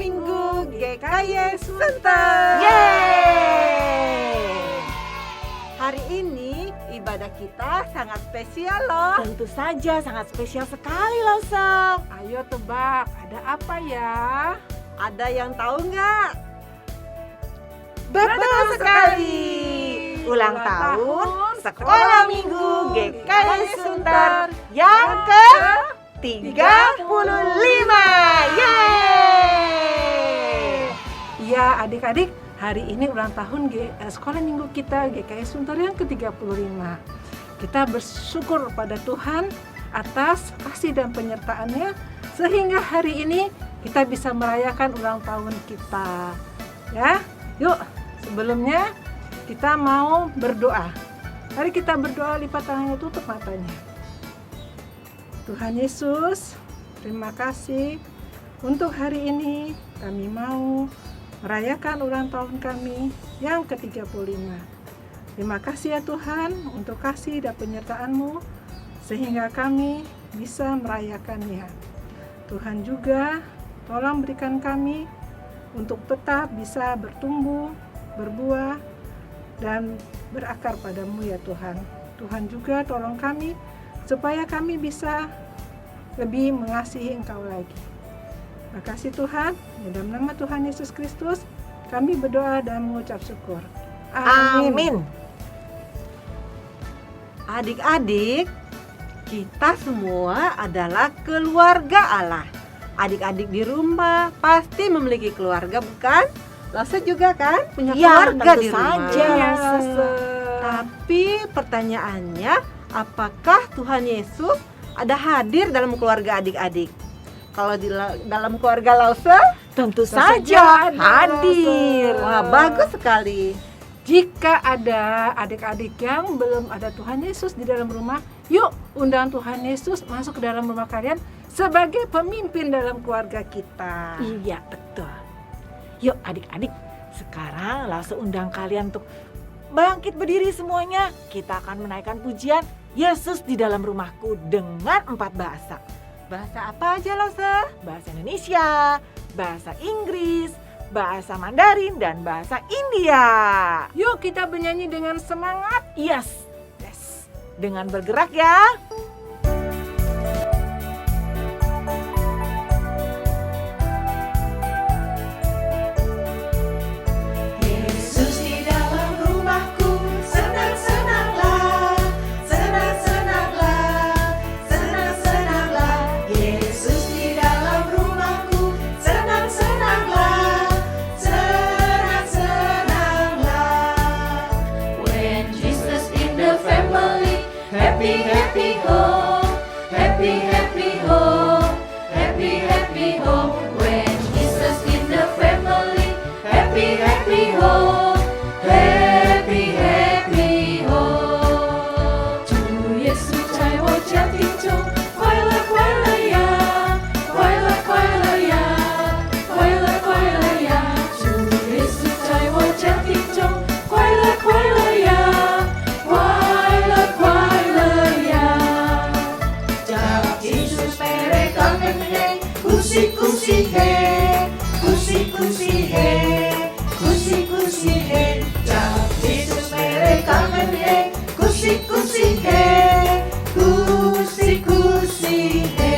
Minggu GKY Sunter. Yeay! Hari ini ibadah kita sangat spesial loh. Tentu saja sangat spesial sekali loh, Sob. Ayo tebak, ada apa ya? Ada yang tahu nggak? Betul sekali. Ulang tahun Sekolah Minggu GKY Sunter yang ke-35. Yeay! Ya adik-adik, hari ini ulang tahun Sekolah Minggu kita GKY Sunter yang ke-35. Kita bersyukur pada Tuhan atas kasih dan penyertaannya sehingga hari ini kita bisa merayakan ulang tahun kita. Ya, yuk sebelumnya kita mau berdoa. Mari kita berdoa, lipat tangannya, tutup matanya. Tuhan Yesus, terima kasih untuk hari ini kami mau merayakan ulang tahun kami yang ke-35. Terima kasih ya Tuhan untuk kasih dan penyertaan-Mu sehingga kami bisa merayakannya. Tuhan juga tolong berikan kami untuk tetap bisa bertumbuh, berbuah, dan berakar padamu ya Tuhan. Tuhan juga tolong kami supaya kami bisa lebih mengasihi Engkau lagi. Terima kasih Tuhan, dalam nama Tuhan Yesus Kristus kami berdoa dan mengucap syukur. Amin. Adik-adik, kita semua adalah keluarga Allah. Adik-adik di rumah pasti memiliki keluarga, bukan? Lasa juga kan punya Ya, keluarga tentu di rumah. saja. Tapi pertanyaannya, apakah Tuhan Yesus ada hadir dalam keluarga adik-adik? Kalau di dalam keluarga Lause, Tentu saja saja hadir. Lause. wah bagus sekali. Jika ada adik-adik yang belum ada Tuhan Yesus di dalam rumah, yuk undang Tuhan Yesus masuk ke dalam rumah kalian sebagai pemimpin dalam keluarga kita. Iya, betul. Yuk adik-adik, sekarang langsung undang kalian untuk bangkit berdiri semuanya. Kita akan menaikkan pujian Yesus di dalam rumahku dengan 4 bahasa. Bahasa apa aja Lause? Bahasa Indonesia, bahasa Inggris, bahasa Mandarin, dan bahasa India. Yuk kita bernyanyi dengan semangat. Yes. Dengan bergerak ya. Yesus di dalam rumahku, senang-senanglah, senang-senanglah, senang-senanglah. Yesus di dalam rumahku, senang-senanglah, senang-senanglah. When Jesus in the family, happy, happy home, happy, happy home, happy, happy home. When Jesus in the family, happy, happy home, happy, happy home. 主耶稣在我家庭中，快乐快乐呀，快乐快乐呀，快乐快乐呀。主耶稣在我家庭中，快乐快乐呀，快乐快乐呀。Jawab Yesus mereka menyanyi, kusi-kusi he, kusi-kusi he, kusi-kusi he. Jawab Yesus mereka menyanyi, kusi-kusi he, kusi-kusi he.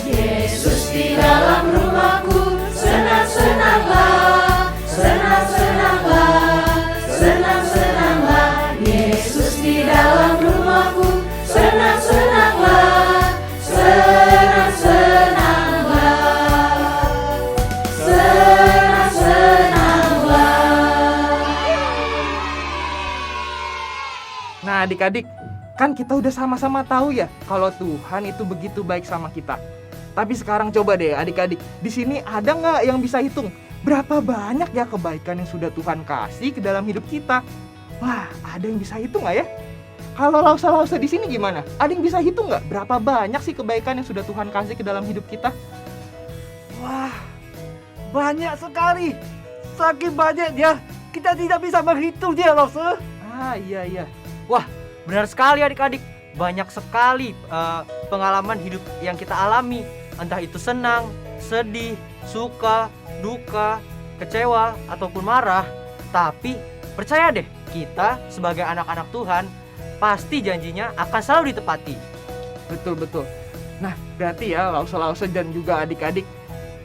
Yesus di dalam rumahku, senang-senanglah, senang-senanglah, senang-senanglah. Yesus di dalam rumahku, senang-senanglah, senang-senanglah, senang-senanglah. Nah adik-adik, kan kita udah sama-sama tahu ya kalau Tuhan itu begitu baik sama kita. Tapi sekarang coba deh adik-adik, di sini ada nggak yang bisa hitung berapa banyak ya kebaikan yang sudah Tuhan kasih ke dalam hidup kita? Wah, ada yang bisa hitung nggak ya? Kalau Lausa-Lausa di sini gimana? Ada yang bisa hitung nggak berapa banyak sih kebaikan yang sudah Tuhan kasih ke dalam hidup kita? Wah, banyak sekali. Saking banyaknya, kita tidak bisa menghitung dia, Lause. Iya, iya. Benar sekali adik-adik. Banyak sekali pengalaman hidup yang kita alami. Entah itu senang, sedih, suka, duka, kecewa, ataupun marah. Tapi percaya deh, kita sebagai anak-anak Tuhan pasti janjinya akan selalu ditepati. Betul. Nah, berarti ya Lause-Lause dan juga adik-adik,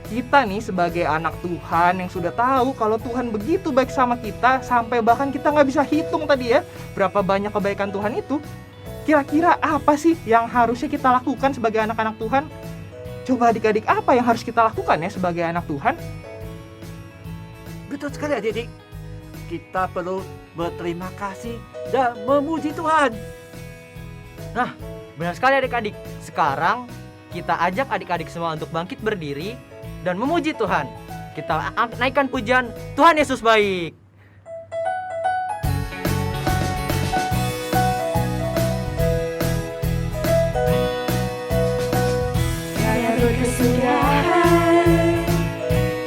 kita nih sebagai anak Tuhan yang sudah tahu kalau Tuhan begitu baik sama kita, sampai bahkan kita nggak bisa hitung tadi ya berapa banyak kebaikan Tuhan itu. Kira-kira apa sih yang harusnya kita lakukan sebagai anak-anak Tuhan? Coba adik-adik, apa yang harus kita lakukan ya sebagai anak Tuhan? Betul sekali adik-adik. Kita perlu berterima kasih dan memuji Tuhan. Benar sekali adik-adik. Sekarang kita ajak adik-adik semua untuk bangkit berdiri dan memuji Tuhan. Kita naikkan pujian Tuhan Yesus baik. Tiada berkesudahan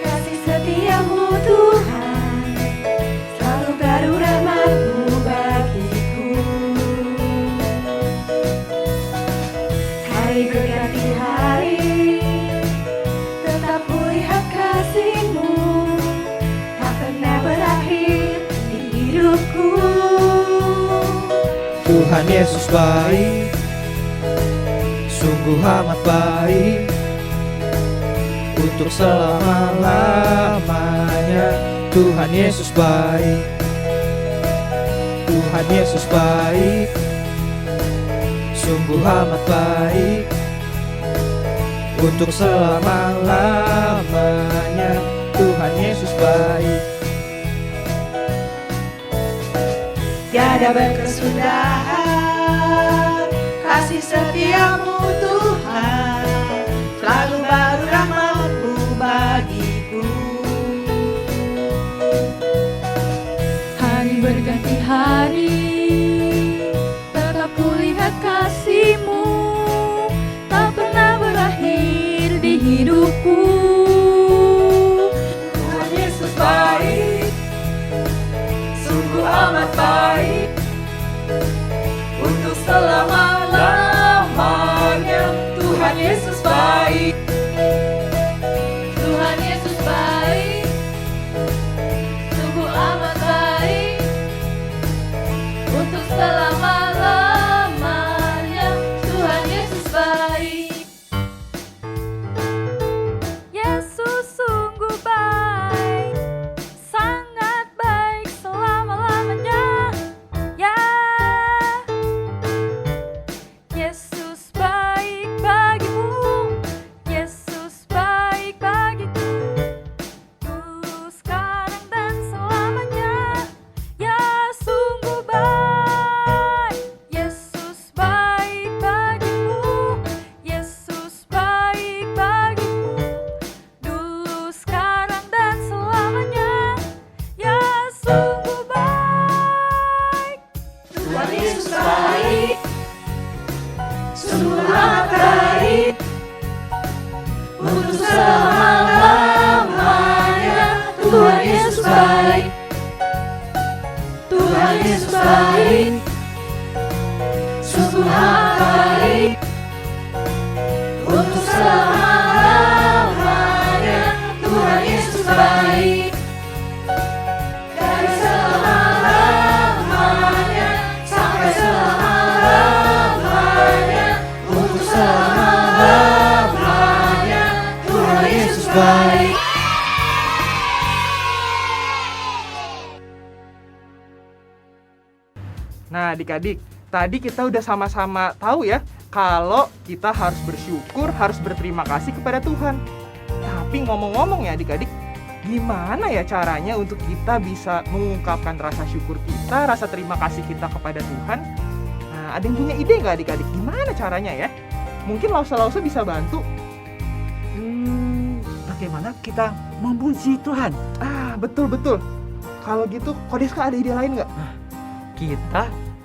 kasih setiamu Tuhan, selalu baru rahmat-Mu bagiku. Hari berganti hari, tetap kulihat kasih-Mu, tak pernah berakhir di hidupku. Tuhan Yesus baik, sungguh amat baik, untuk selama-lamanya. Tuhan Yesus baik, Tuhan Yesus baik, sungguh amat baik, untuk selama-lamanya. Tuhan Yesus baik. Tiada berkesudahan kasih setiamu Tuhan, selalu baru rahmat-Mu bagiku. Hari berganti hari, tetap kulihat kasih-Mu, tak pernah berakhir di hidupku. Tuhan Yesus baik, sungguh amat baik, untuk selama-lamanya. Tuhan Yesus baik, Tuhan Yesus baik, sungguh amat baik, untuk selama-lamanya. Tuhan Yesus baik. Yesus sungguh baik, sangat baik selama-lamanya. Ya, Yesus baik bagimu, Yesus baik bagiku, dulu, sekarang, dan selamanya. Ya, sungguh baik, Yesus baik bagimu, Yesus baik bagiku, dulu, sekarang, dan selamanya. Ya, sungguh baik. Tuhan Yesus baik, sungguh amat baik, untuk selama-lamanya. Tuhan Yesus baik, Tuhan Yesus baik, sungguh amat baik, untuk selama-lamanya. Tuhan Yesus baik, dari selama-lamanya sampai selama-lamanya, untuk selama-lamanya. Tuhan Yesus baik. Nah, adik-adik, tadi kita udah sama-sama tahu ya kalau kita harus bersyukur, harus berterima kasih kepada Tuhan. Tapi ngomong-ngomong ya adik-adik, gimana ya caranya untuk kita bisa mengungkapkan rasa syukur kita, rasa terima kasih kita kepada Tuhan? Nah, ada yang punya ide nggak adik-adik? Gimana caranya ya? Mungkin Lause-Lause bisa bantu. Bagaimana kita memuji Tuhan? Betul-betul. Kalau gitu, Kodeska ada ide lain nggak? Kita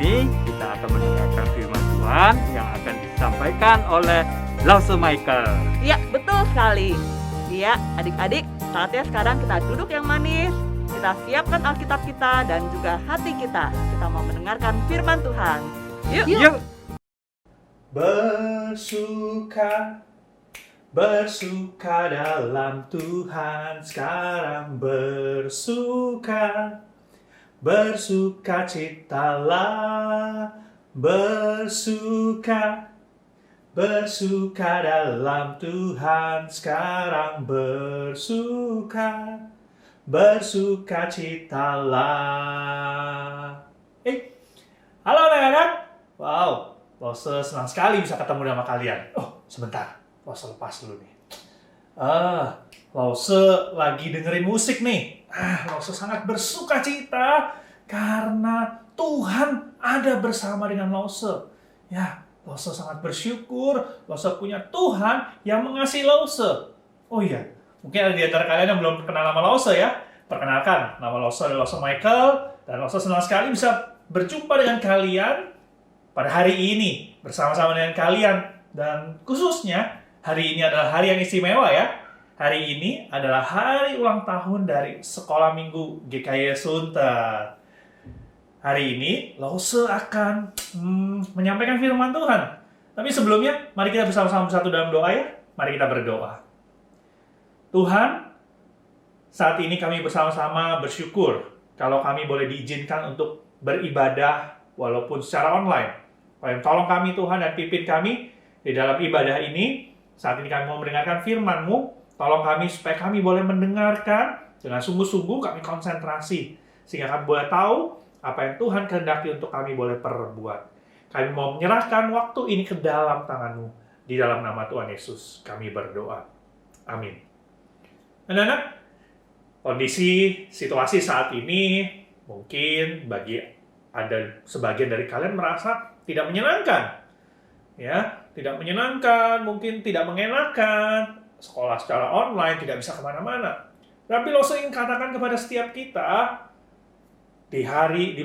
ini kita akan mendengarkan firman Tuhan yang akan disampaikan oleh Lause Michael. Iya, betul sekali. Iya, adik-adik, saatnya sekarang kita duduk yang manis. Kita siapkan Alkitab kita dan juga hati kita. Kita mau mendengarkan firman Tuhan. Yuk. Bersuka, bersuka dalam Tuhan sekarang, bersuka, bersuka citalah, bersuka, bersuka dalam Tuhan sekarang, bersuka, bersuka citalah. Halo anak-anak. Wow, Lause senang sekali bisa ketemu sama kalian. Oh, sebentar. Lause lepas dulu nih. Lause lagi dengerin musik nih. Lause sangat bersuka cita karena Tuhan ada bersama dengan Lause. Ya, Lause sangat bersyukur Lause punya Tuhan yang mengasihi Lause. Oh iya, mungkin ada di antara kalian yang belum kenal nama Lause ya. Perkenalkan, nama Lause adalah Lause Michael dan Lause senang sekali bisa berjumpa dengan kalian pada hari ini bersama-sama dengan kalian, dan khususnya hari ini adalah hari yang istimewa ya. Hari ini adalah hari ulang tahun dari Sekolah Minggu GKY Sunter. Hari ini Lause akan menyampaikan firman Tuhan. Tapi sebelumnya mari kita bersama-sama bersatu dalam doa ya. Mari kita berdoa. Tuhan, saat ini kami bersama-sama bersyukur kalau kami boleh diizinkan untuk beribadah walaupun secara online. Tolong kami Tuhan dan pimpin kami di dalam ibadah ini. Saat ini kami mau mendengarkan firman-Mu. Tolong kami supaya kami boleh mendengarkan dengan sungguh-sungguh, kami konsentrasi. Sehingga kami boleh tahu apa yang Tuhan kehendaki untuk kami boleh perbuat. Kami mau menyerahkan waktu ini ke dalam tangan-Mu. Di dalam nama Tuhan Yesus kami berdoa. Amin. Anak-anak, kondisi situasi saat ini mungkin bagi ada sebagian dari kalian merasa tidak menyenangkan. Ya, tidak menyenangkan, mungkin tidak mengenakan. Sekolah secara online, tidak bisa kemana-mana. Tapi Lause ingin katakan kepada setiap kita, di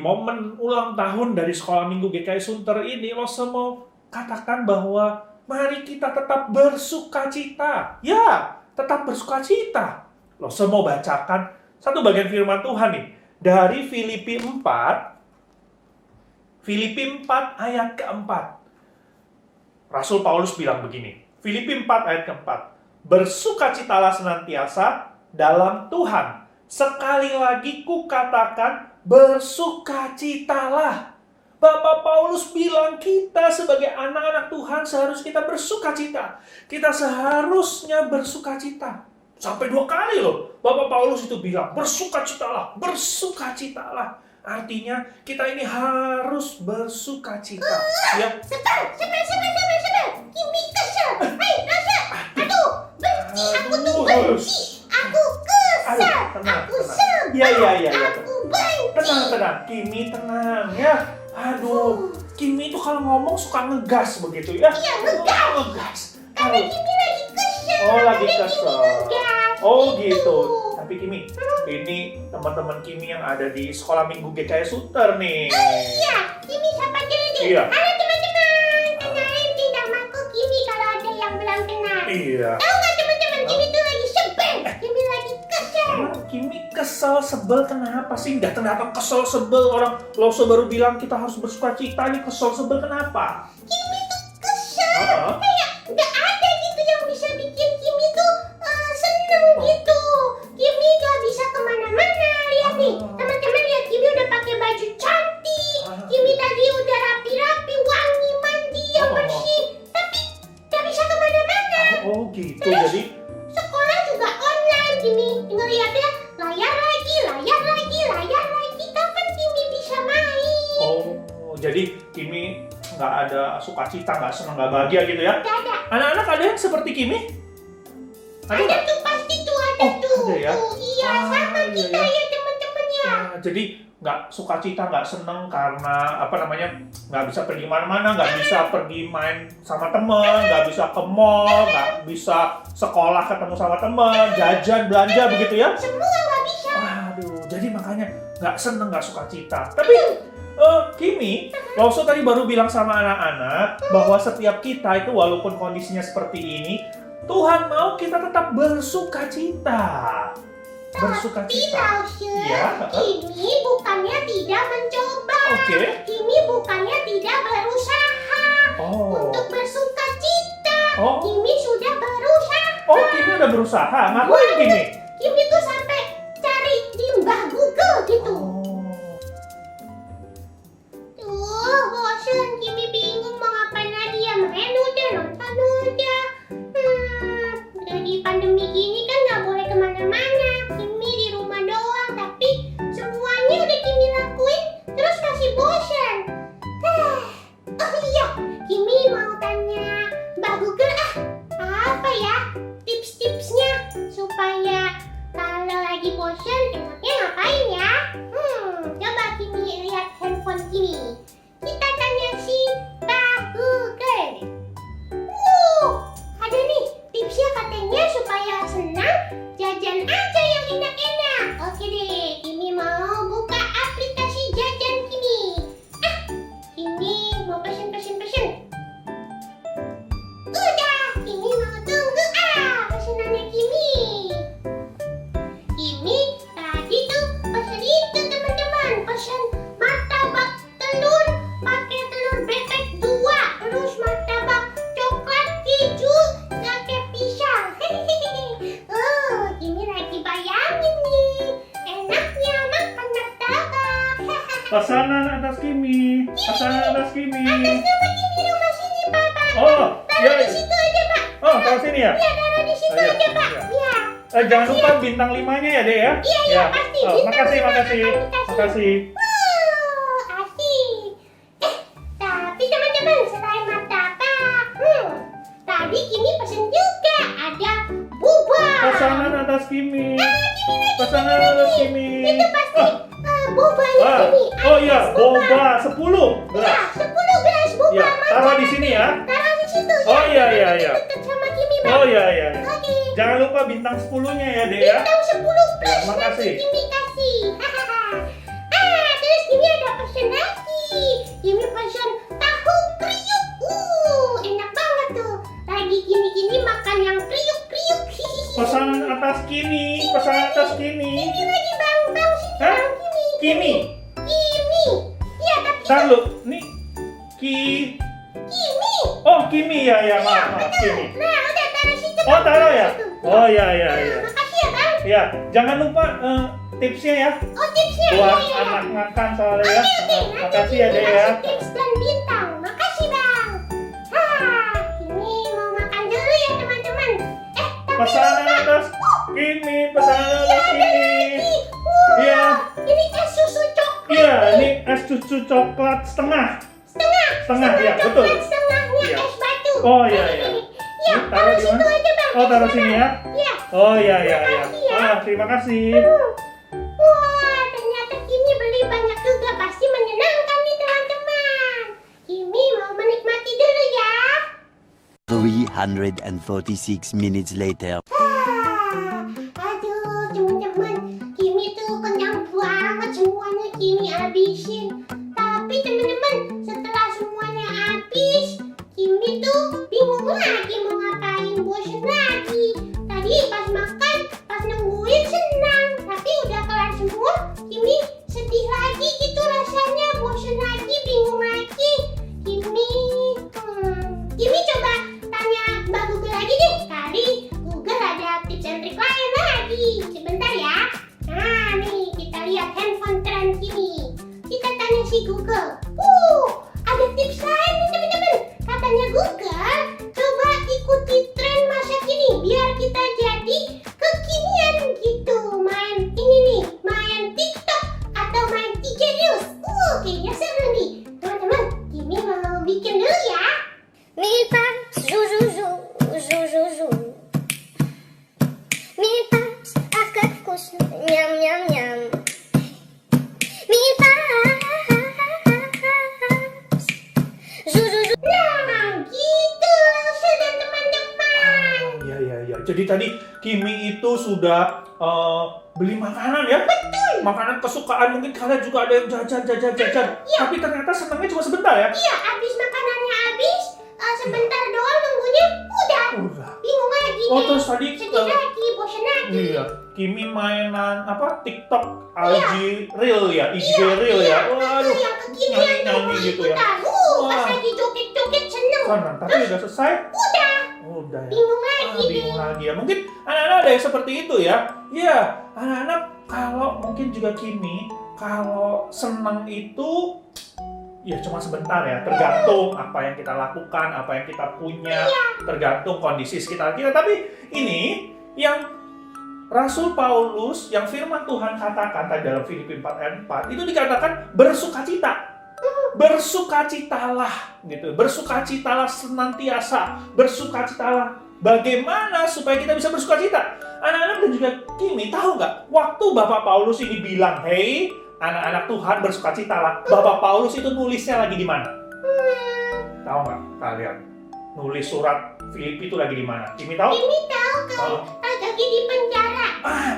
momen ulang tahun dari Sekolah Minggu GKY Sunter ini, Lause mau katakan bahwa mari kita tetap bersukacita. Ya, tetap bersukacita. Lause mau bacakan satu bagian firman Tuhan nih. Dari Filipi 4 ayat keempat. Rasul Paulus bilang begini. Filipi 4 ayat keempat. Bersukacitalah senantiasa dalam Tuhan. Sekali lagi kukatakan, bersukacitalah. Bapak Paulus bilang kita sebagai anak-anak Tuhan seharusnya kita bersukacita. Kita seharusnya bersukacita. Sampai 2 kali loh. Bapak Paulus itu bilang, bersukacitalah, bersukacitalah. Artinya kita ini harus bersukacita. Ya. Sebentar. Kimi kesel. Hei, Lause. Aduh, benci. Aku tuh benci. Aku kesel. Aku sebel. Iya. Aku benci. Tenang. Kimi tenang ya. Aduh, Kimi itu kalau ngomong suka ngegas begitu ya. Iya, ngegas. Karena Kimi lagi kesel. Oh, lagi kesel. Oh, gitu. Tapi Kimi, Hmm? ini teman-teman Kimi yang ada di Sekolah Minggu GKY Sunter nih. Oh iya, Kimi sapa dulu deh. Iya. Halo teman-teman, kenalin nih namaku Kimi kalau ada yang belum kenal. Iya. Tahu nggak teman-teman, Kimi tuh lagi sebel, Kimi lagi kesel. Emang Kimi kesel, sebel kenapa sih? Nggak ternyata kesel, sebel. Orang Lause baru bilang kita harus bersukacita, nih kesel, sebel kenapa? Kimi tuh kesel, kayak nggak ada gitu yang bisa bikin Kimi tuh seneng gitu. Kimi nggak bisa kemana-mana, lihat nih, teman-teman lihat Kimi udah pakai baju cantik. Kimi tadi udah rapi-rapi, wangi, mandi, yang bersih, tapi nggak bisa kemana-mana. Oh gitu, Terus, jadi sekolah juga online, Kimi ngeliatnya layar lagi. Kapan Kimi bisa main? jadi Kimi nggak ada sukacita, nggak senang, nggak bahagia gitu ya? Nggak ada. Anak-anak ada yang seperti Kimi? Ada nggak? tuh, pasti tuh ada tuh. Ada ya? Iya, sama kita ya teman-teman ya. Jadi nggak sukacita, nggak seneng karena nggak bisa pergi mana-mana, nggak bisa pergi main sama teman, nggak bisa ke mall, nggak bisa sekolah ketemu sama teman, jajan, belanja begitu ya? Semua nggak bisa. Aduh, jadi makanya nggak seneng, nggak sukacita. Tapi Kimi, Lauso tadi baru bilang sama anak-anak bahwa setiap kita itu walaupun kondisinya seperti ini, Tuhan mau kita tetap bersuka cita. Bersuka cita. Ya. Kimi bukannya tidak mencoba. Oke. Kimi bukannya tidak berusaha untuk bersuka cita. Kimi sudah berusaha. Oh, Kimi udah berusaha. Ngapain Kimi? Kimi tuh sampai cari di Mbah Google gitu. Tuh, bosan. Kimi bingung mau ngapain lagi ya. Main udah, nonton udah. Jadi pandemi gini kan nggak boleh kemana-mana. Kimi di rumah doang, tapi semuanya udah Kimi lakuin, terus masih bosan. Oh iya, Kimi mau tanya Mbak Google apa ya tips-tipsnya supaya kalau lagi bosan enaknya ngapain ya? Coba Kimi lihat handphone Kimi. Kita tanya si Mbak Google. Ada nih tipsnya katanya supaya senang jajan aja yang enak-enak. Oke deh, Kimi mau buka aplikasi jajan Kimi. Kimi mau pesen. Udah, Kimi mau tunggu pesenannya Kimi. Kimi tadi tuh pesen itu teman-teman, pesen martabak telur pakai telur bebek 2, terus martabak coklat keju pakai pisang. Kimi lagi bayangin nih, enaknya makan martabak. Pesanan atas Kimi. Pesanan atas Kimi. Atas nama Kimi rumah sini, Papa. Ya. Di situ aja, Pak. Taruh sini ya? Iya, taruh di situ aja, Pak. Iya. Jangan lupa bintang 5-nya ya, Dek ya? Iya, pasti. Makasih. Asik. Tapi teman-teman, selain martabak, tadi Kimi pesen juga ada boba. Pesanan atas Kimi. Pesanan atas Kimi. Itu pasti bobanya Kimi. Oh iya, boba 10 gelas. 10 gelas boba. Ya, taruh di sini ya. Taruh di situ ya. Oh iya. Dekat sama Kimi, Bang. Oh iya. Oke. Jangan lupa bintang 10-nya ya, Dek ya. Bintang 10 plus Makasih. nanti Kimi kasih. Terus Kimi ada pesen lagi. Kimi pesen tahu kriuk. Enak banget tuh. Lagi gini-gini makan yang kriuk-kriuk. Pesanan atas Kimi. Kimi lagi bang sini Hah? bang Kimi. Kimi. Iya tapi Ntar lu, nih Kimi. Oh, Kimi ya, maaf Kimi. Nah udah taruh situ. Oh, taruh ya? Situ. Oh iya. Makasih ya bang. Ya, jangan lupa tipsnya ya. Oh tipsnya Buat iya. anak makan soalnya ya. Makasih ya, Dek ya. Kasih tips dan bintang. Makasih bang. Kimi mau makan dulu ya teman-teman. Tapi Pesanan atas Kimi, pesanan atas Kimi. Iya. Ini es susu coklat. Iya, ini es susu coklat setengah. Setengah ya, betul. Setengahnya Iya. es batu. Oh iya. Ya, Ini taruh di situ mana? aja bang. Oh, taruh sini ya. Iya. Oh iya. Makasih ya. Terima kasih. Wah, ternyata Kimi beli banyak juga. Pasti menyenangkan nih teman-teman. Kimi mau menikmati dulu ya. 346 minutes later. Aduh teman-teman, Kimi tuh kenyang banget, semuanya Kimi habisin. Tapi teman-teman, setelah semuanya habis, Kimi tuh bingung lagi mau ngapain, bosen lagi. Tadi pas makan, pas nungguin senang, tapi udah kelar semua, Kimi sedih lagi gitu rasanya, bosen lagi, bingung lagi. Kimi coba tanya Mbak Google lagi deh, kali Google ada tips and trik lain lagi. Sebentar ya. Nah nih, kita lihat handphone tren Kimi. Kita tanya si Google. Ada tips lain nih teman-teman. Katanya Google, coba ikuti tren masa kini biar kita jadi kekinian gitu. Main ini nih, main TikTok atau main IG Reels. Kayaknya seru nih. Teman-teman, Kimi mau bikin dulu ya. Mipa, zu. Mipa, akakus, nyam. Mipa, zu. Nah, gitu sudah teman-teman. Iya. Jadi tadi Kimi itu sudah beli makanan ya? Betul. Makanan kesukaan mungkin kalian juga ada yang jajan. Tapi ternyata senangnya cuma sebentar ya. Iya, habis makanannya habis, sebentar doang nunggunya udah. Bingung lagi Oh, deh. terus tadi Sedih lagi, bosan lagi. iya, Kimi mainan TikTok IG Reel ya, IG Reel ya. Waduh. Yang kekinian tuh Nyanyi gitu ya. ikutan. Pas Wah. lagi joget-joget seneng. Senang, tapi udah selesai? Udah ya. Bingung lagi Bingung lagi ya. Mungkin anak-anak ada yang seperti itu ya. Iya, anak-anak kalau mungkin juga Kimi, kalau senang itu ya cuma sebentar ya, tergantung apa yang kita lakukan, apa yang kita punya, tergantung kondisi sekitar kita. Tapi ini yang Rasul Paulus, yang firman Tuhan katakan tadi dalam Filipi 4 ayat 4, itu dikatakan bersukacita. Bersukacitalah gitu. Bersukacitalah senantiasa. Bersukacitalah. Bagaimana supaya kita bisa bersukacita? Anak-anak dan juga Kimi tahu nggak? Waktu Bapak Paulus ini bilang, "Hei, anak-anak Tuhan bersukacitalah." Bapak Paulus itu nulisnya lagi di mana? Tahu nggak kalian? Nulis surat Filipi itu lagi di mana? Kimi tahu? Kimi tahu kalau lagi di penjara.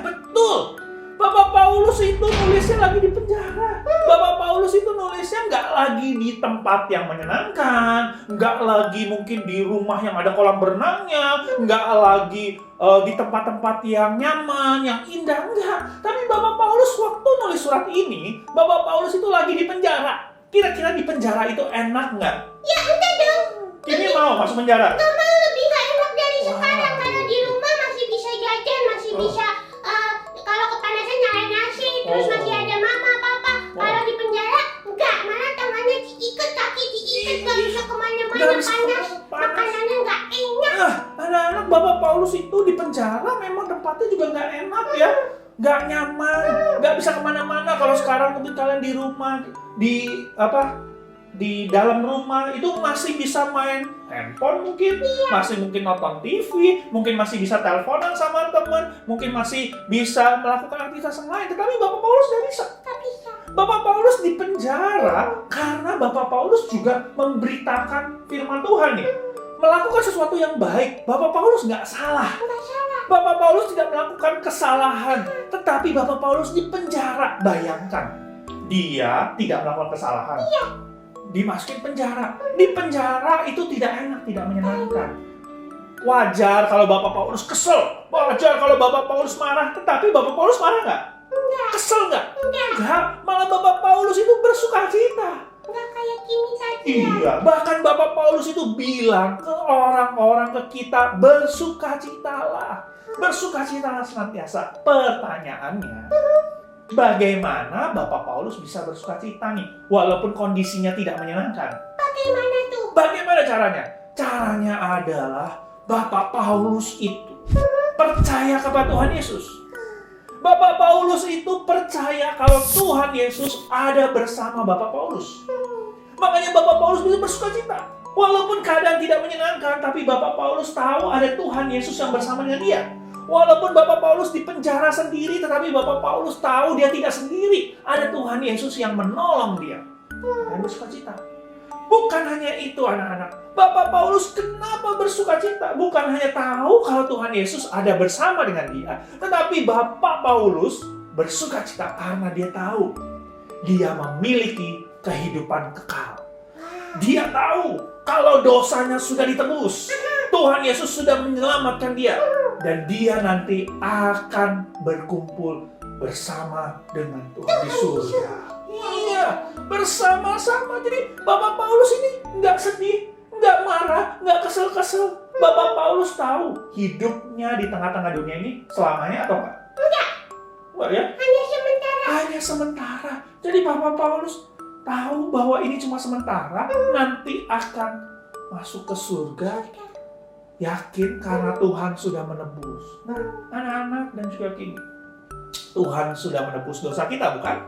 Betul. Bapak Paulus itu nulisnya lagi di penjara. Bapak Paulus itu nulisnya nggak lagi di tempat yang menyenangkan, nggak lagi mungkin di rumah yang ada kolam berenangnya, nggak lagi di tempat-tempat yang nyaman, yang indah, enggak. Tapi Bapak Paulus waktu nulis surat ini, Bapak Paulus itu lagi di penjara. Kira-kira di penjara itu enak nggak? Ya enggak dong. Ini mau masuk penjara? Nggak mau, lebih nggak enak dari sekarang. Karena di rumah masih bisa jajan, masih bisa kalau kepanasan nyalain AC, terus masih ada mama, papa. Kalau di penjara enggak, malah tangannya diikat, kaki diikat, nggak bisa kemana-mana, panas. Makanannya nggak enak. Anak-anak, Bapak Paulus itu di penjara memang tempatnya juga nggak enak ya, nggak nyaman, nggak bisa kemana-mana. Kalau sekarang mungkin kalian di rumah, di dalam rumah itu masih bisa main handphone mungkin, masih mungkin nonton TV, mungkin masih bisa teleponan sama teman, mungkin masih bisa melakukan aktivitas yang lain. Tetapi Bapak Paulus tidak bisa. Bapak Paulus di penjara karena Bapak Paulus juga memberitakan firman Tuhan nih, melakukan sesuatu yang baik. Bapak Paulus nggak salah. Bapak Paulus tidak melakukan kesalahan, tetapi Bapak Paulus di penjara. Bayangkan, dia tidak melakukan kesalahan. Dimasukin penjara. Di penjara itu tidak enak, tidak menyenangkan. Wajar kalau Bapak Paulus kesel. Wajar kalau Bapak Paulus marah. Tetapi Bapak Paulus marah nggak? Kesel nggak? Enggak. Malah Bapak Paulus itu bersukacita. Nggak kayak Kimi tadi. Iya, bahkan Bapak Paulus itu bilang ke orang-orang, ke kita, bersukacitalah. Bersukacitalah senantiasa. Pertanyaannya, bagaimana Bapak Paulus bisa bersukacita nih, walaupun kondisinya tidak menyenangkan? Bagaimana tuh? Bagaimana caranya? Caranya adalah Bapak Paulus itu percaya kepada Tuhan Yesus. Bapak Paulus itu percaya kalau Tuhan Yesus ada bersama Bapak Paulus. Makanya Bapak Paulus bisa bersukacita. Walaupun keadaan tidak menyenangkan, tapi Bapak Paulus tahu ada Tuhan Yesus yang bersama dengan dia. Walaupun Bapak Paulus di penjara sendiri, tetapi Bapak Paulus tahu dia tidak sendiri. Ada Tuhan Yesus yang menolong dia. Dan bersukacita. Bukan hanya itu anak-anak. Bapak Paulus kenapa bersukacita? Bukan hanya tahu kalau Tuhan Yesus ada bersama dengan dia. Tetapi Bapak Paulus bersukacita karena dia tahu dia memiliki kehidupan kekal. Dia tahu kalau dosanya sudah ditebus. Tuhan Yesus sudah menyelamatkan dia. Dan dia nanti akan berkumpul bersama dengan Tuhan di surga. Iya, bersama-sama. Jadi Bapak Paulus ini nggak sedih, nggak marah, nggak kesel-kesel. Bapak Paulus tahu hidupnya di tengah-tengah dunia ini selamanya atau enggak? Enggak ya? Hanya sementara. Hanya sementara. Jadi Bapak Paulus tahu bahwa ini cuma sementara, nanti akan masuk ke surga. Yakin karena Tuhan sudah menebus. Nah, anak-anak dan juga Kimi, Tuhan sudah menebus dosa kita, bukan?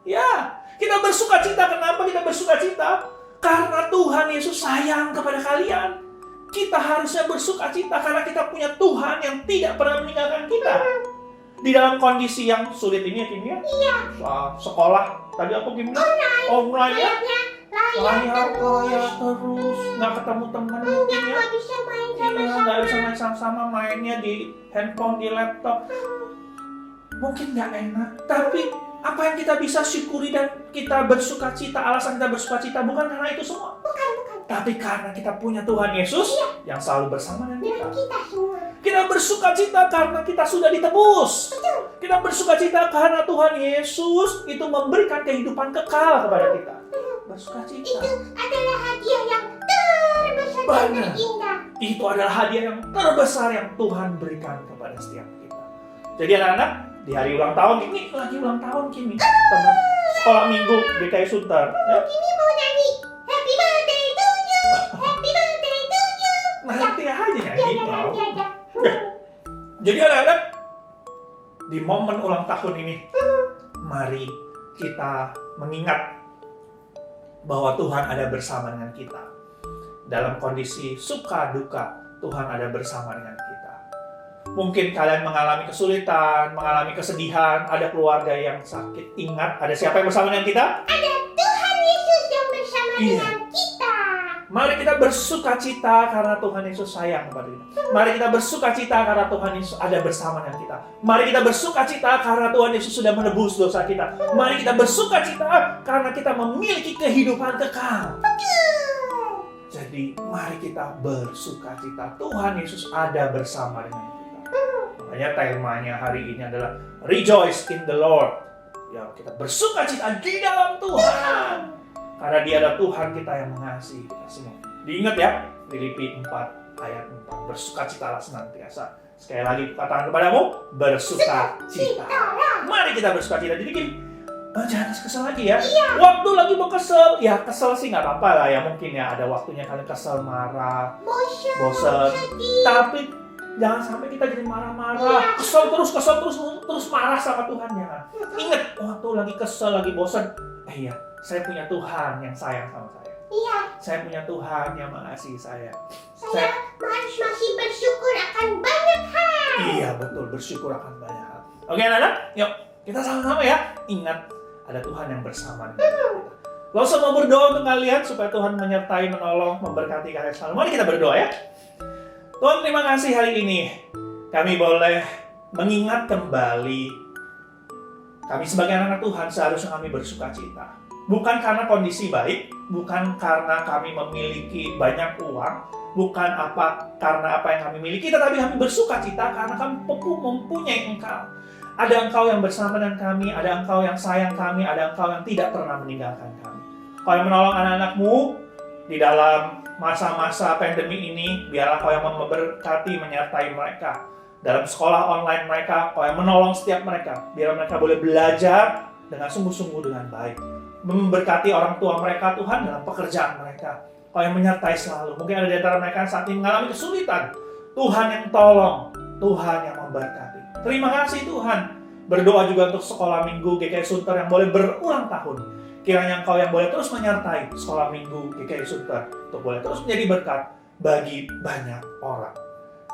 Ya, kita bersukacita. Kenapa kita bersukacita? Karena Tuhan Yesus sayang kepada kalian. Kita harusnya bersukacita karena kita punya Tuhan yang tidak pernah meninggalkan kita. Di dalam kondisi yang sulit ini ya, Kimi ya? Iya. Sekolah, tadi apa Kimi? Online ya? Layar terus, nggak ketemu teman mungkin ya? Nggak bisa main Iya, sama-sama. nggak bisa main sama-sama, mainnya di handphone, di laptop. Mungkin nggak enak, tapi Apa yang kita bisa syukuri dan kita bersuka cita, alasan kita bersuka cita bukan karena itu semua. Tapi karena kita punya Tuhan Yesus yang selalu bersama dengan kita. Kita bersuka cita karena kita sudah ditebus. Kita bersuka cita karena Tuhan Yesus itu memberikan kehidupan kekal kepada kita. Bersuka cita. Itu adalah hadiah yang terbesar dan terindah. Itu adalah hadiah yang terbesar yang Tuhan berikan kepada setiap kita. Jadi anak-anak, di hari ulang tahun ini lagi ulang tahun Kimi, teman sekolah minggu GKI Sunter. Ya? Kimi mau nyanyi Happy Birthday to you, Happy Birthday to you. Nanti aja nyanyi. Ya. Jadi anak-anak, di momen ulang tahun ini, mari kita mengingat bahwa Tuhan ada bersama dengan kita. Dalam kondisi suka duka, Tuhan ada bersama dengan kita. Mungkin kalian mengalami kesulitan, mengalami kesedihan, ada keluarga yang sakit. Ingat, ada siapa yang bersama dengan kita? Ada Tuhan Yesus yang bersama dengan kita. Mari kita bersuka cita karena Tuhan Yesus sayang kepada kita. Mari kita bersuka cita karena Tuhan Yesus ada bersama dengan kita. Mari kita bersuka cita karena Tuhan Yesus sudah menebus dosa kita. Mari kita bersuka cita karena kita memiliki kehidupan kekal. Jadi mari kita bersuka cita. Tuhan Yesus ada bersama dengan kita. Makanya temanya hari ini adalah Rejoice in the Lord. Ya, kita bersuka cita di dalam Tuhan. Karena Dia adalah Tuhan kita yang mengasihi kita semua. Diingat ya, Filipi 4 ayat 4. Bersukacitalah senantiasa. Sekali lagi katakan kepadamu, bersukacita. Mari kita bersukacita. Jadi gini, jangan kesel lagi ya. Waktu lagi mau kesel, ya kesel sih nggak apa-apa lah ya. Mungkin ya ada waktunya kalian kesel, marah, bosan. Tapi jangan sampai kita jadi marah-marah, kesel terus marah sama Tuhan ya. Ingat, waktu lagi kesel, lagi bosan, iya, saya punya Tuhan yang sayang sama saya. Iya. Saya punya Tuhan yang mengasihi saya. Saya masih bersyukur akan banyak hal. Iya betul, bersyukur akan banyak hal. Oke anak-anak, yuk kita sama-sama ya. Ingat, ada Tuhan yang bersama dengan kita. Lo semua berdoa untuk kalian supaya Tuhan menyertai, menolong, memberkati kalian selalu. Mari kita berdoa ya. Tuhan, terima kasih hari ini kami boleh mengingat kembali kami sebagai anak-anak Tuhan seharusnya kami bersuka cita. Bukan karena kondisi baik, bukan karena kami memiliki banyak uang, bukan karena apa yang kami miliki, tetapi kami bersuka cita karena kami mempunyai Engkau. Ada Engkau yang bersama dengan kami, ada Engkau yang sayang kami, ada Engkau yang tidak pernah meninggalkan kami. Kau yang menolong anak-anak-Mu di dalam masa-masa pandemi ini, biarlah Kau yang memberkati, menyertai mereka. Dalam sekolah online mereka, Kau yang menolong setiap mereka. Biar mereka boleh belajar dengan sungguh-sungguh dengan baik. Memberkati orang tua mereka, Tuhan, dalam pekerjaan mereka. Kau yang menyertai selalu. Mungkin ada di antara mereka saat ini mengalami kesulitan. Tuhan yang tolong, Tuhan yang memberkati. Terima kasih Tuhan. Berdoa juga untuk sekolah minggu GKI Sunter yang boleh berulang tahun. Kiranya Engkau yang boleh terus menyertai sekolah minggu GKI Sunter untuk boleh terus menjadi berkat bagi banyak orang.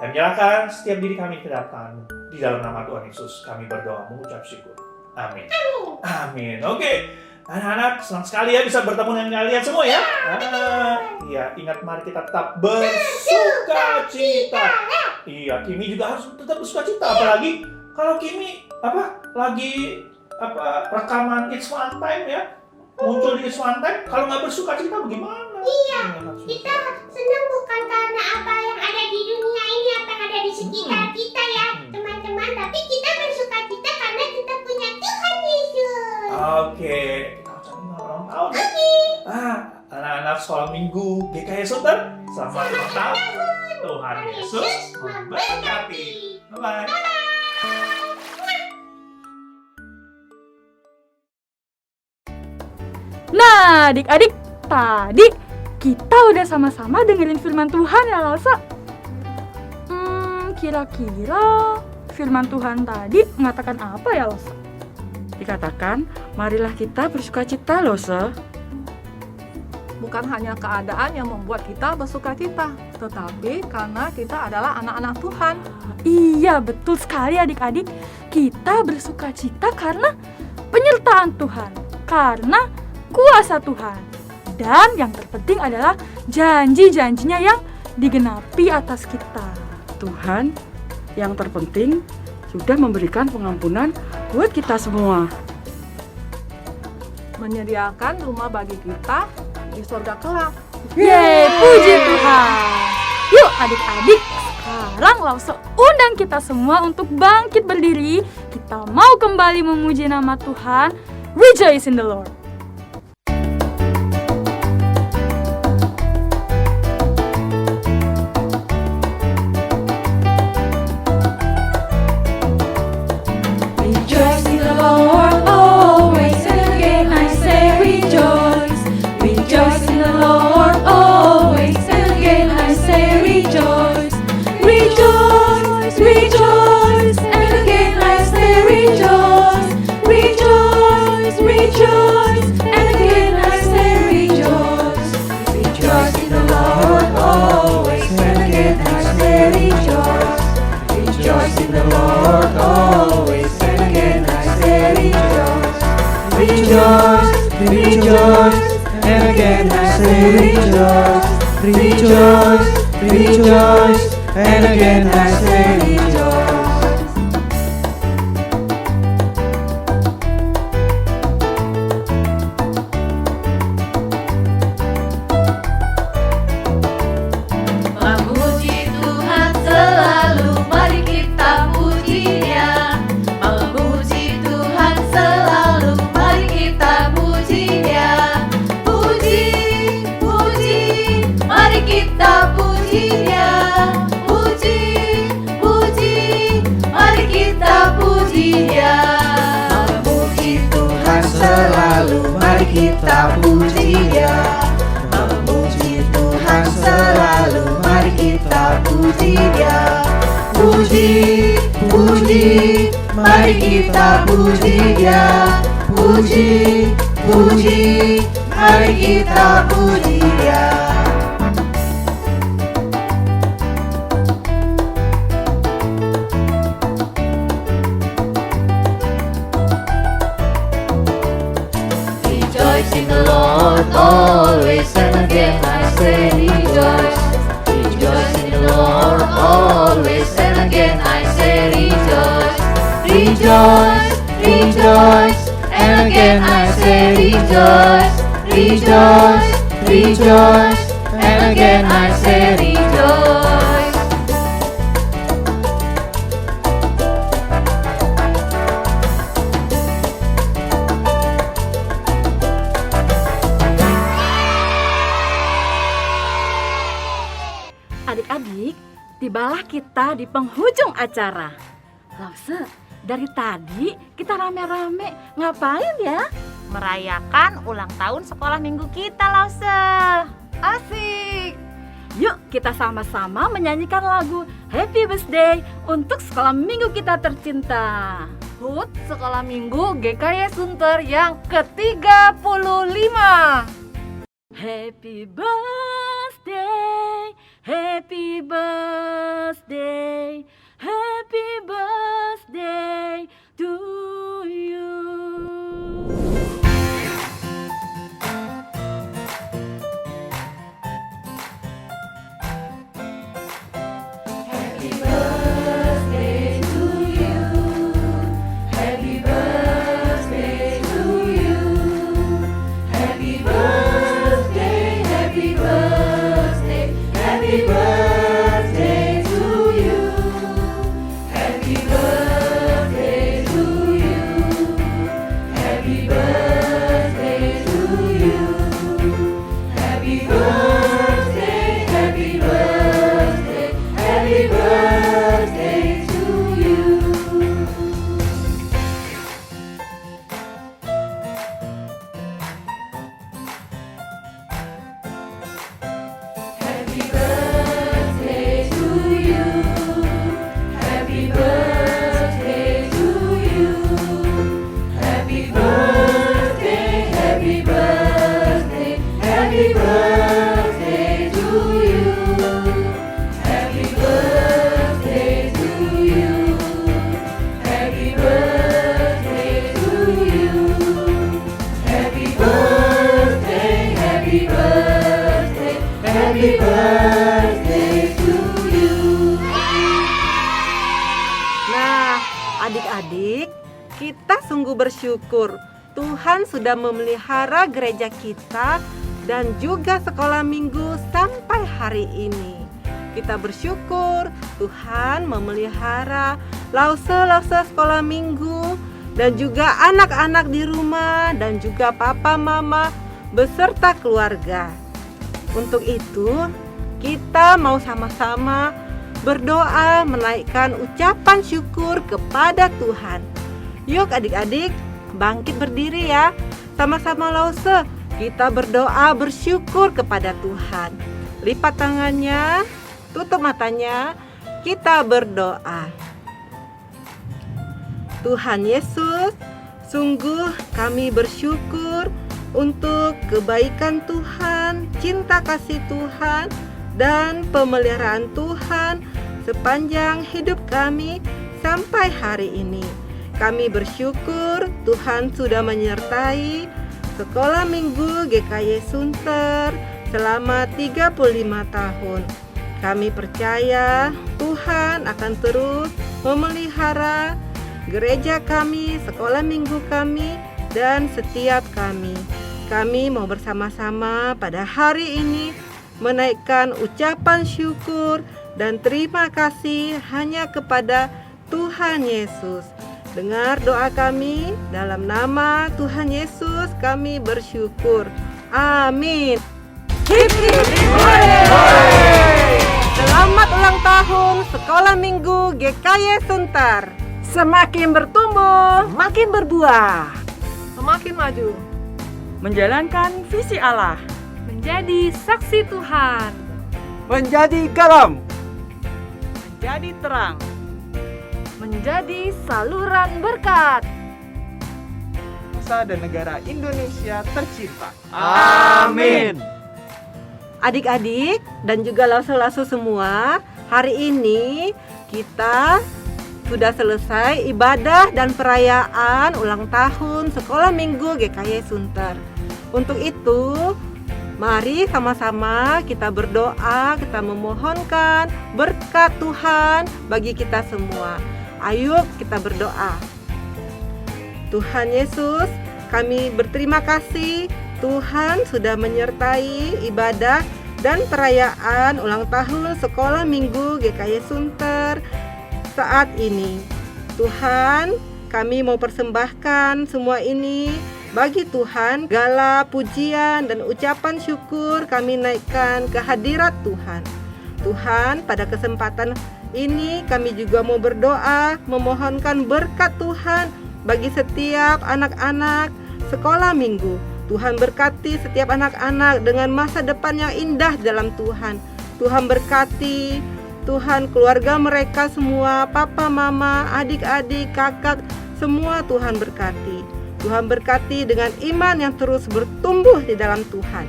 Dan menyerahkan setiap diri kami ke dalam di dalam nama Tuhan Yesus. Kami berdoa mengucap syukur. Amin. Amin. Oke. Anak-anak, senang sekali ya bisa bertemu dengan kalian semua ya. Iya, ingat mari kita tetap bersuka cita. Iya, Kimi juga harus tetap bersuka cita. Apalagi kalau Kimi lagi rekaman It's One Time ya. Muncul di It's One Time, kalau nggak bersuka cita bagaimana? Iya, kita senang bukan karena apa yang ada di dunia ini, apa yang ada di sekitar kita ya, teman-teman. Tapi kita bersuka cita karena kita punya Tuhan Yesus. Oke, kita ucapin ulang tahun ya. Anak-anak sekolah minggu GKI Sunter, selamat ulang tahun. Tuhan Yesus memberkati. Bye-bye. Nah, adik-adik, tadi kita udah sama-sama dengerin firman Tuhan ya, Lalsa. Kira-kira firman Tuhan tadi mengatakan apa ya, Lalsa? Dikatakan, marilah kita bersukacita, Lalsa. Bukan hanya keadaan yang membuat kita bersukacita, tetapi karena kita adalah anak-anak Tuhan. Iya, betul sekali adik-adik. Kita bersukacita karena penyertaan Tuhan, karena kuasa Tuhan. Dan yang terpenting adalah janji-janjinya yang digenapi atas kita. Tuhan yang terpenting sudah memberikan pengampunan buat kita semua. menyediakan rumah bagi kita di surga kelak. Yeay, puji Tuhan. Yuk adik-adik, sekarang Lause undang kita semua untuk bangkit berdiri. Kita mau kembali memuji nama Tuhan. Rejoice in the Lord. Rejoice in the Lord always, and again I say rejoice. Rejoice in the Lord always, and again I say rejoice. Rejoice, rejoice, and again I say rejoice. Rejoice, rejoice, and again I say rejoice. Rejoice in the Lord always, and again I say rejoice. Rejoice in the Lord always, and again I say rejoice. Rejoice, rejoice, and again I say rejoice. Rejoice, rejoice, and again I say rejoice. Memuji Tuhan selalu, mari kita puji Dia. Memuji Tuhan selalu, mari kita puji Dia. Puji, puji, mari kita puji Dia. Puji, puji, mari kita puji Dia. Memuji Tuhan selalu, mari kita puji Dia. Memuji Tuhan selalu, mari kita puji Dia. Puji, puji, mari kita puji Dia. Puji, puji, mari kita puji Dia. Rejoice in the Lord always, and again I say rejoice. Rejoice in the Lord always, and again I say rejoice. Rejoice, rejoice, and again I say rejoice. Rejoice, rejoice, and again I say rejoice. Adik-adik, tibalah kita di penghujung acara. Lause, dari tadi kita rame-rame ngapain ya? Merayakan ulang tahun sekolah minggu kita, Lause. Asik. Yuk kita sama-sama menyanyikan lagu Happy Birthday untuk sekolah minggu kita tercinta. HUT Sekolah Minggu GKY Sunter yang ke-35. Happy birthday, happy birthday, happy birthday to you. Happy birthday to you. Happy birthday to you. Happy birthday, happy birthday, happy birthday to you. Happy birthday to you. Happy birthday to you. Happy birthday, happy birthday, happy birthday to you. Happy birthday to you. Happy birthday to you. Happy birthday, happy birthday, happy birthday to you. Happy birthday to you. Happy birthday to you. Happy birthday, happy birthday, happy birthday to you. Nah, adik-adik, kita sungguh bersyukur Tuhan sudah memelihara gereja kita dan juga sekolah minggu sampai hari ini. Kita bersyukur Tuhan memelihara Lause sekolah minggu dan juga anak-anak di rumah dan juga papa mama beserta keluarga. Untuk itu, kita mau sama-sama berdoa menaikkan ucapan syukur kepada Tuhan. Yuk adik-adik, bangkit berdiri ya. Sama-sama Lause, kita berdoa bersyukur kepada Tuhan. Lipat tangannya, tutup matanya, kita berdoa. Tuhan Yesus, sungguh kami bersyukur untuk kebaikan Tuhan, cinta kasih Tuhan, dan pemeliharaan Tuhan sepanjang hidup kami sampai hari ini. Kami bersyukur Tuhan sudah menyertai sekolah minggu GKY Sunter selama 35 tahun. Kami percaya Tuhan akan terus memelihara gereja kami, sekolah minggu kami, dan setiap kami. Kami mau bersama-sama pada hari ini menaikkan ucapan syukur dan terima kasih hanya kepada Tuhan Yesus. Dengar doa kami, dalam nama Tuhan Yesus kami bersyukur. Amin. Hip hip hooray! Selamat ulang tahun Sekolah Minggu GKY Sunter. Semakin bertumbuh, makin berbuah, semakin maju, menjalankan visi Allah, menjadi saksi Tuhan, menjadi garam, menjadi terang, menjadi saluran berkat. Bangsa dan negara Indonesia tercipta. Amin. Adik-adik dan juga Lause-Lause semua, hari ini kita sudah selesai ibadah dan perayaan ulang tahun Sekolah Minggu GKY Sunter. Untuk itu, mari sama-sama kita berdoa, kita memohonkan berkat Tuhan bagi kita semua. Ayo kita berdoa. Tuhan Yesus, kami berterima kasih Tuhan sudah menyertai ibadah dan perayaan ulang tahun Sekolah Minggu GKY Sunter saat ini. Tuhan, kami mau persembahkan semua ini bagi Tuhan. Segala pujian dan ucapan syukur kami naikkan ke hadirat Tuhan. Tuhan, pada kesempatan ini kami juga mau berdoa memohonkan berkat Tuhan bagi setiap anak-anak sekolah minggu. Tuhan berkati setiap anak-anak dengan masa depan yang indah dalam Tuhan. Tuhan berkati Tuhan keluarga mereka semua, papa, mama, adik-adik, kakak, semua Tuhan berkati. Tuhan berkati dengan iman yang terus bertumbuh di dalam Tuhan.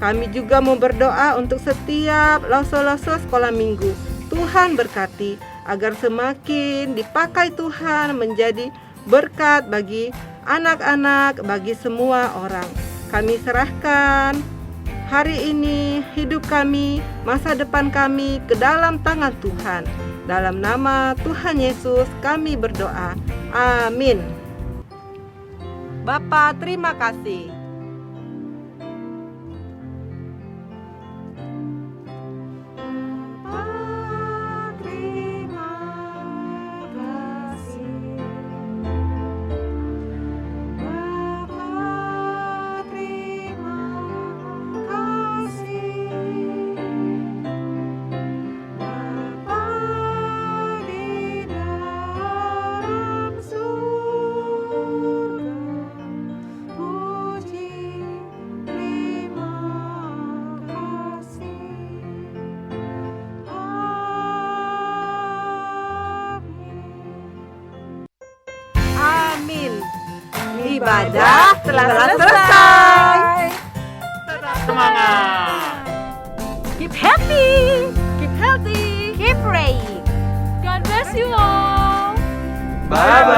Kami juga mau berdoa untuk setiap Lause-Lause sekolah minggu. Tuhan berkati agar semakin dipakai Tuhan menjadi berkat bagi anak-anak, bagi semua orang. Kami serahkan hari ini hidup kami, masa depan kami ke dalam tangan Tuhan. Dalam nama Tuhan Yesus kami berdoa. Amin. Bapa, terima kasih. Ibadah telah selesai. Semangat. Keep happy, keep healthy, keep praying. God bless you all. Bye-bye.